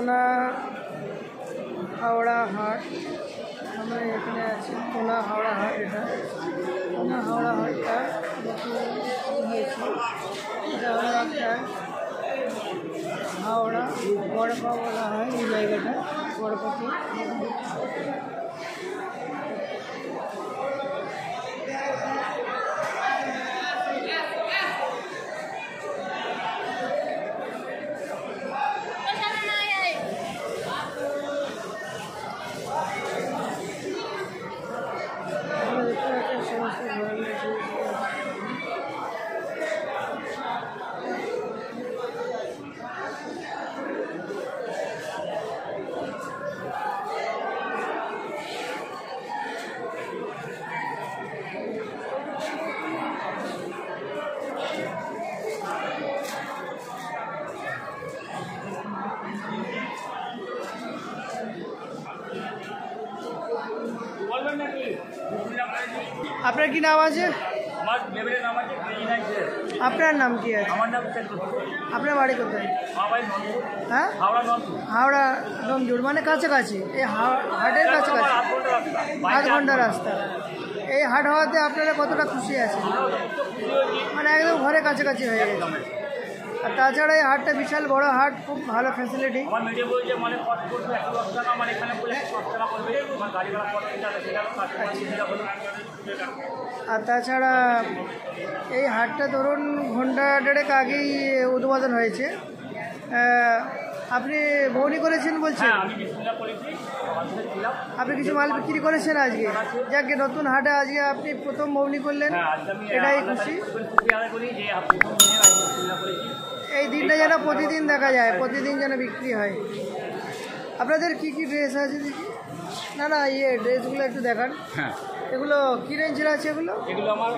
কোনা হাওড়া হাট। আমরা এখানে আছি কোনা হাওড়া হাট। এটা কোনা হাওড়া হাটটা দিয়েছি। এটা হলো একটা হাওড়া গড়পা বলা হয় এই জায়গাটা, গড়পাতে। আপনার কি নাম আছে? আপনার নাম কি আছে? আপনার বাড়ি কোথায়? হ্যাঁ, হাওড়া নমজুর, মানে কাছাকাছি। এই হাটের কাছাকাছি 8 ঘন্টা রাস্তা। এই হাট হওয়াতে আপনারা কতটা খুশি আছেন? মানে একদম ঘরে কাছাকাছি হয়ে গেছে। আর তাছাড়া এই হাটটা বিশাল বড় হাট, খুব ভালো ফ্যাসিলিটি। আর তাছাড়া এই হাটটা ধরুন ঘন্টা 1.5 আগেই উদ্বোধন হয়েছে। আপনি বউনি করেছেন বলছেন? আপনি কিছু মাল বিক্রি করেছেন আজকে? যাকে নতুন হাটে আজকে আপনি প্রথম বউনি করলেন, এটাই খুশি। এই দিনটা যেন প্রতিদিন দেখা যায়, প্রতিদিন যেন বিক্রি হয়। আপনাদের কি কি ড্রেস আছে দেখি? না না, ড্রেসগুলো একটু দেখান। হ্যাঁ, এগুলো কী রেঞ্জের আছে? এগুলো আমার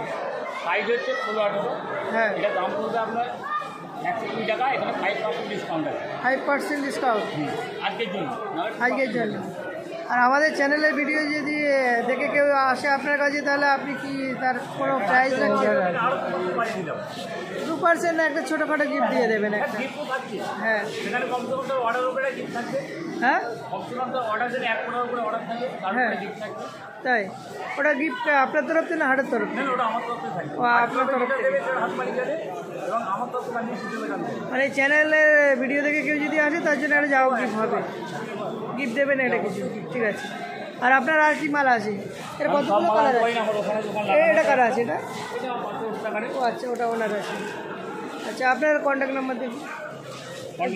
সাইজ হচ্ছে 16-18। হ্যাঁ, এটা দাম পড়বে আপনার 120 টাকা। এখানে 5% ডিসকাউন্ট আছে। 5% ডিসকাউন্ট আজকের জন্য। আজকের জন্য। আর আমাদের চ্যানেলের ভিডিও যদি দেখে কেউ আসে আপনার কাছে, তাহলে আপনি কি তার কোনো প্রাইস রাখছেন? 2% না, একটা ছোটোখাটো গিফট দিয়ে দেবেন একটা। হ্যাঁ, সেখানে কমসে কম অর্ডার উপরে গিফট থাকবে। হ্যাঁ, কমসে কম অর্ডার দিলে 1 টাকার উপরে অর্ডার থাকবে, তারপরে গিফট থাকবে। তাই? ওটা গিফট আপনার তরফ থেকে না হাটের তরফ থেকে? ওটা আমার তরফ থেকে থাকবে। ও, আপনার তরফ থেকে হাত মালিক যাবে এবং আমার তরফ থেকে মানে চ্যানেলের ভিডিও দেখে কেউ যদি আসে তার জন্য একটা যাও গিফট হবে, গিফট দেবেন এটা কিছু। ঠিক আছে। আর আপনার আর কি মাল আছে? এটা কতগুলো কালার আছে? এটা কালার আছে? এটা ও আচ্ছা, ওটা ওনার আছে। আচ্ছা, আপনার কন্ট্যাক্ট নাম্বার দেবো?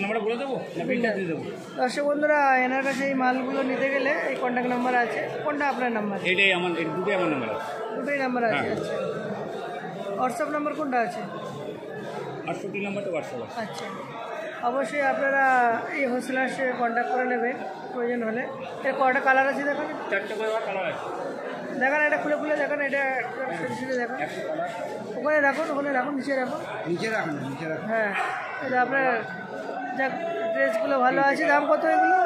নাম্বারটা বলে দেবো? দর্শক বন্ধুরা, এনার কাছে এই মালগুলো নিতে গেলে এই কন্ট্যাক্ট নাম্বার আছে। কোনটা আপনার নাম্বার? এটাই আমার, দুটোই আমার নাম্বার আছে। দুটোই নাম্বার আছে। আচ্ছা, হোয়াটসঅ্যাপ নাম্বার কোনটা আছে? 68 নাম্বারটা হোয়াটসঅ্যাপ আছে। আচ্ছা, অবশ্যই আপনারা এই হোলসেলার্সে কন্ট্যাক্ট করে নেবেন প্রয়োজন হলে। এর কটা কালার আছে দেখান? 4টে করে কালার আছে। দেখান, এটা খুলে খুলে দেখান, এটা সেটা দেখান। ওখানে রাখুন, ওখানে রাখুন, নিচে রাখুন। হ্যাঁ, এটা আপনার যাক, ড্রেসগুলো ভালো আছে। দাম কত এগুলো?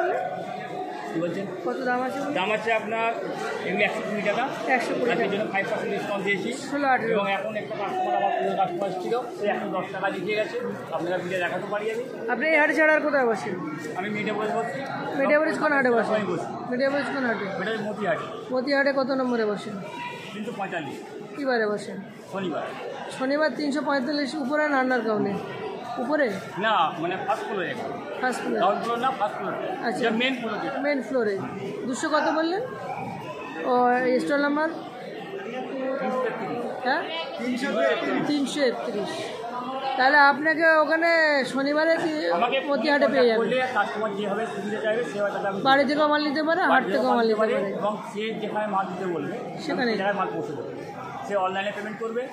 বলছেন কত দাম আছে? দাম আছে আপনার এগুলো 120 টাকা। 120 টাকা জন্য 5% ডিসকাউন্ট দিয়েছি। 16-18 এবং এখন একটা কাস্টমার, আমার পুরো কাস্টমার ছিল, সে 110 টাকা দিয়ে গেছে। আপনারা ভিডিও দেখাতে পারি আমি। আপনি এই হাটে ছাড়া আর কোথায় বসেন? আমি মিডিয়া বলে বসছি। মিডিয়া ব্রিজ কোন হাটে বসেন? মিডিয়া ব্রিজ কোন হাটে? এটা মতিহাটে। মতিহাটে কত নম্বরে বসেন? 345। কী বারে বসেন? শনিবার। শনিবার 345 উপরে না আন্ডার গ্রাউন্ডে? উপরে না, মানে ফার্স্ট ফ্লোরে। ফার্স্ট ফ্লোরে? গ্রাউন্ড ফ্লোর না, ফার্স্ট ফ্লোর। আচ্ছা, মেন ফ্লোরে। মেন ফ্লোরে। 200 কত বললেন? ও, স্টল নাম্বার? হ্যাঁ, 331। তাহলে আপনাকে ওখানে শনিবারে মতিহাটে পেয়ে যাবেন। কাস্টমার যেভাবে সুবিধা চাইবে সেভাবে বাড়ি থেকেও মাল নিতে পারে, হাট থেকেও মাল নিতে পারে, এবং সে যেখানে মাল দিতে বলবে সেখানে জায়গায় মাল পৌঁছে দেবে। সে অনলাইনে পেমেন্ট করবে,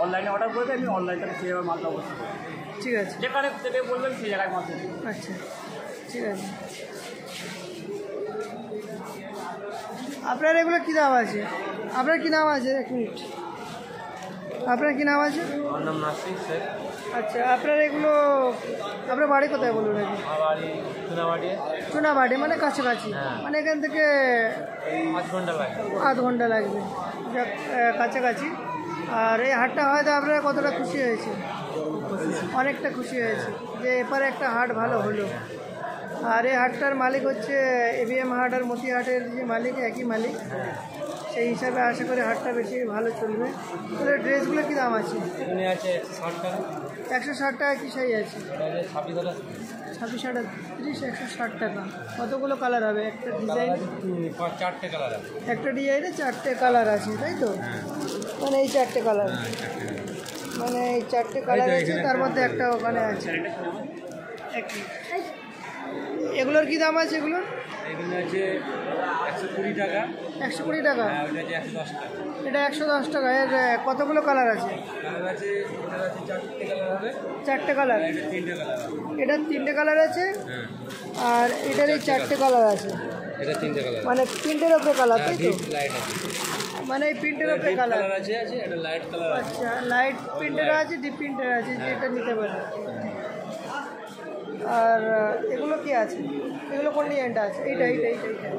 অনলাইনে অর্ডার করবে, আমি অনলাইন থেকে সেভাবে মালটা অবশ্যই করবো। ঠিক আছে, যেখানে থেকে বলবেন সেই জায়গায় মাল পৌঁছে। আচ্ছা, ঠিক আছে। আপনার এগুলো কী দাম আছে? আপনার কী নাম আছে? 1 মিনিট। আপনার কী নাম আছে? আমার নাম নাসির শেখ। আচ্ছা, আপনার এগুলো, আপনার বাড়ি কোথায় বলুন? আমার বাড়ি চুনাবাড়ি। চুনাবাড়ি মানে কাছাকাছি? মানে এখান থেকে 5 ঘন্টা লাগবে। 8 ঘন্টা লাগবে, যাক কাছাকাছি। আর এই হাটটা হয়তো আপনারা কতটা খুশি হয়েছে? অনেকটা খুশি হয়েছে যে এপারে একটা হাট ভালো হলো। আর এই হাটটার মালিক হচ্ছে এবিএম হাট আর মতি হাটের যে মালিক একই মালিক, সেই হিসাবে আশা করি হাটটা বেশি ভালো চলবে। তাহলে ড্রেসগুলো কী দাম আছে? এখানে আছে 160 টাকা। 160 টাকা কি সাইজ আছে? 26 টাকা। 26 30 160 টাকা। কতগুলো কালার হবে একটা ডিজাইন? 4টে কালার আছে। একটা ডিজাইনে 4টে কালার আছে, তাই তো? মানে এই 4টে কালার, মানে এই 4টে কালার আছে, তার মধ্যে একটা ওখানে আছে। এগুলোর কি দাম আছে? এগুলোর এখানে আছে 120 টাকা। 120 টাকা? ওটা আছে 110 টাকা। এটা 110 টাকা। এর কতগুলো কালার আছে? কালার আছে, এটা আছে 4টে কালার হবে। 4টে কালার? এটা 3টে কালার হবে। এটা 3টে কালার আছে, হ্যাঁ। আর এটার এই 4টে কালার আছে, এটা 3টে কালার। মানে প্রিন্টের ওপরে কালার, তাই তো? লাইট আছে, মানে এই প্রিন্টের ওপরে কালার আছে। এটা লাইট কালার আছে। আচ্ছা, লাইট প্রিন্টের আছে, ডিপ প্রিন্টের আছে, যেটা নিতে পারে। আর এগুলো কি আছে? এগুলো কোন ডিজাইনটা আছে? এইটা এইটা এইটা এইটা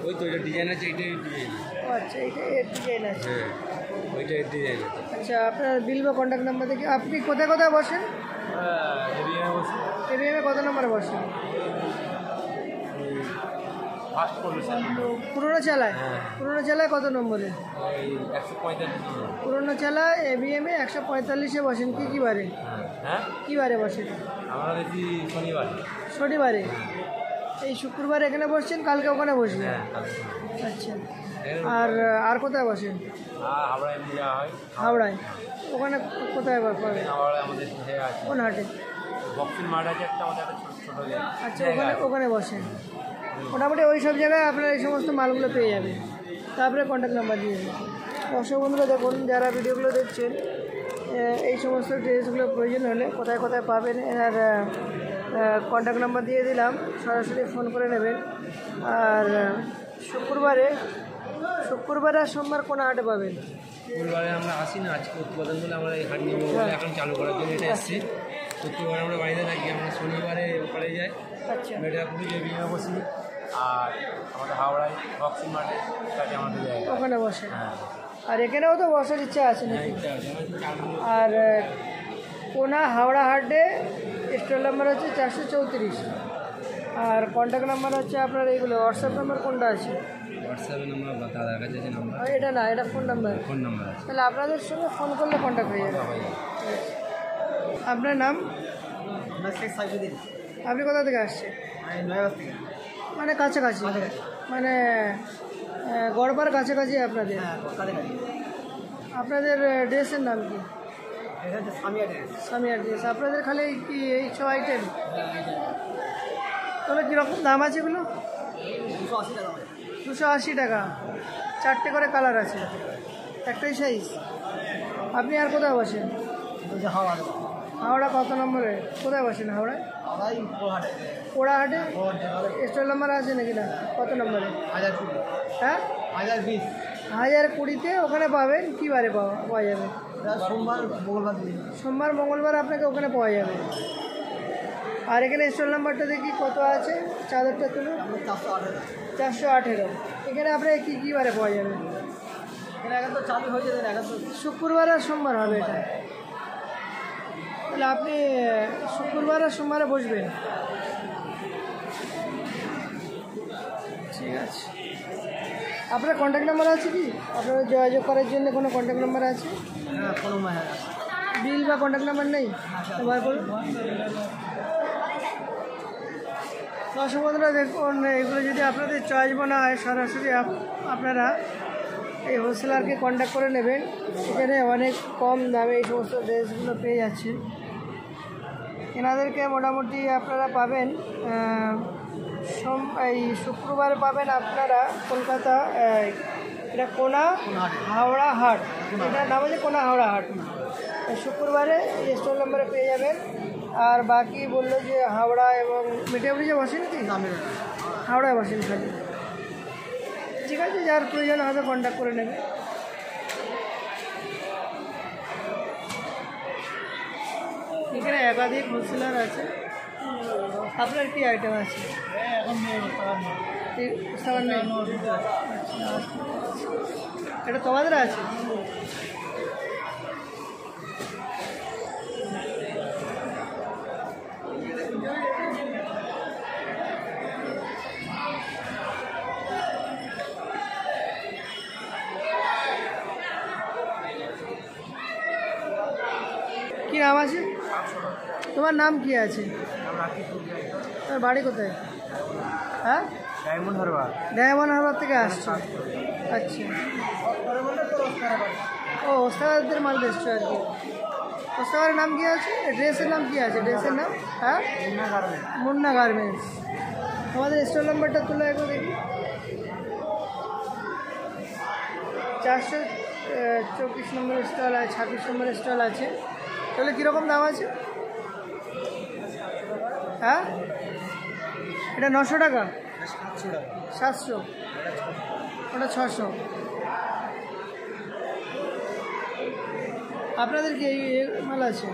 ওই তো এটা ডিজাইন আছে, এইটাই ডিজাইন। ও আচ্ছা, এইটা এর ডিজাইন আছে। হ্যাঁ, ওইটা এর ডিজাইন আছে। আচ্ছা, আপনার বিল বা কন্ট্যাক্ট নাম্বার দেখি। আপনি কোথায় কোথায় বসেন? এরিয়ামে কত নম্বরে বসেন? First position. পুরোনো চালায়? হ্যাঁ। পুরোনো চালায় কত নম্বরে? ওই 145 নম্বর। পুরোনো চালায় এবিএমে 145-এ বসেন। কি কি বারে? হ্যাঁ, কী বারে বসেন? আমরা দেখি শনিবার। শনিবারে? এই শুক্রবার এখানে বসছেন, কালকে ওখানে বসবেন? হ্যাঁ, কালকে। আচ্ছা, আর আর কোথায় বসেন? হাওড়ায় এমনি যাওয়া হয়। হাওড়ায়? ওখানে কোথায় পাবেন? হাওড়ায় আমাদের জায়গা আছে, কোন হাটে? বক্সিং মাঠ আছে একটা, আমাদের একটা ছোটো ছোটো জায়গা। আচ্ছা, ওখানে ওখানে বসেন। মোটামুটি ওই সব জায়গায় আপনারা এই সমস্ত মালগুলো পেয়ে যাবেন। তারপরে কন্ট্যাক্ট নাম্বার দিয়ে দেবেন। দর্শক বন্ধুরা দেখুন, যারা ভিডিওগুলো দেখছেন, এই সমস্ত ড্রেসগুলো প্রয়োজন হলে কোথায় কোথায় পাবেন এর কন্ট্যাক্ট নাম্বার দিয়ে দিলাম, সরাসরি ফোন করে নেবেন। আর শুক্রবারে আর সোমবার কোন হাটে পাবেন? শুক্রবারে আমরা আসি না, আজকে উৎপাদন বলে আমরা এই হাট নিয়ে বলে এখন চালু করার জন্য এটা এসেছি। শুক্রবারে আমরা বাড়িতে থাকি, আমরা শনিবারে ওপারে যাই। আচ্ছা, মেটাপুরি বিয়ে বসি, আর আমাদের হাওড়ায় বক্সিং মাঠে কাছে আমাদের জায়গা। ওখানে বসেন। হ্যাঁ, আর এখানেও তো বসার ইচ্ছা আছে নাকি? ইচ্ছা আছে, আমার 4 আর কোনা হাওড়া হাটে স্টল নাম্বার হচ্ছে 434, আর কন্ট্যাক্ট নাম্বার হচ্ছে আপনার এইগুলো। হোয়াটসঅ্যাপ নাম্বার কোনটা আছে? হোয়াটসঅ্যাপে নাম্বার দাদার কাছে আছে নাম্বার। এটা না, এটা ফোন নাম্বার। ফোন নাম্বার আছে। তাহলে আপনাদের সঙ্গে ফোন করলে কন্ট্যাক্ট হয়ে যাবে। আপনার নাম? শেখ সাইফুদ্দিন। আপনি কোথা থেকে আসছেন? আমি নয়াবাদ থেকে। মানে কাছাকাছি, মানে গড়পার কাছাকাছি আপনাদের? হ্যাঁ, কাছাকাছি। আপনাদের ড্রেসের নাম কি? এটা হচ্ছে সামিয়া ড্রেস। সামিয়া ড্রেস। আপনাদের খালি কি এই সব আইটেম? তাহলে কীরকম দাম আছে এগুলো? 280 টাকা। 280 টাকা। 4টে করে কালার আছে, একটাই সাইজ। আপনি আর কোথায় বসেন? বলছে হাওড়া। হাওড়া কত নম্বরে? কোথায় বসেন হাওড়ায়? হাওড়াই পোহাটে। পোড়াহাটে? স্টল নাম্বার আছে নাকি? না, কত নম্বরে? 1020। হ্যাঁ, 1020। 1020-তে ওখানে পাবেন। কী বারে পাওয়া যাবে? সোমবার মঙ্গলবার দিন। সোমবার মঙ্গলবার আপনাকে ওখানে পাওয়া যাবে। আর এখানে স্টল নাম্বারটা দেখি কত আছে, চাদরটা তুলো। 418। 418। এখানে আপনাকে কী কী বারে পাওয়া যাবে? এটা এখন তো চালু হয়ে যাবে, এখন তো শুক্রবার আর সোমবার হবে এটা। তাহলে আপনি শুক্রবার আর সোমবারে বসবেন? ঠিক আছে। আপনার কন্ট্যাক্ট নাম্বার আছে কি? আপনারা যোগাযোগ করার জন্য কোনো কন্ট্যাক্ট নাম্বার আছে? হ্যাঁ, কোনো বিল বা কন্ট্যাক্ট নাম্বার নেই? বার করুন। দর্শক বন্ধুরা দেখুন, এগুলো যদি আপনাদের চয়েস মনে হয়, সরাসরি আপনারা এই হোলসেলারকে কন্ট্যাক্ট করে নেবেন। এখানে অনেক কম দামে এই সমস্ত ড্রেসগুলো পেয়ে যাচ্ছে। এনাদেরকে মোটামুটি আপনারা পাবেন এই শুক্রবার পাবেন আপনারা কলকাতা, এটা কোনা হাওড়া হাট, এটার নাম হচ্ছে কোনা হাওড়া হাট। শুক্রবারে এই স্টল নাম্বারে পেয়ে যাবেন। আর বাকি বললো যে হাওড়া এবং মেটিয়াবুড়িতে বসেন কি? হাওড়ায় বসেন খালি। ঠিক আছে, যার প্রয়োজন হবে কন্ট্যাক্ট করে নেবে। এখানে একাধিক হোলসেলার আছে। আপনার কি আইটেম আছে? সাবান নেই? এটা তোমাদের আছে? তোমার নাম কি আছে? তোমার বাড়ি কোথায়? হ্যাঁ, ডায়মন্ড হারবার। ডায়মন্ড হারবার থেকে আসছো? আচ্ছা, ও ওস্তাদের মাল বেচছো আর কি। ওস্তাদের নাম কি আছে? ড্রেসের নাম কি আছে? ড্রেসের নাম? হ্যাঁ, মুন্না গার্মেন্টস। তোমাদের স্টল নাম্বারটা তুলে একবার দেখি। 424 নম্বর স্টল আছে, 26 নম্বর স্টল আছে। তাহলে কীরকম দাম আছে? হ্যাঁ, এটা 900 টাকা, 700, ওটা 600। আপনাদের কি এই মাল আছে?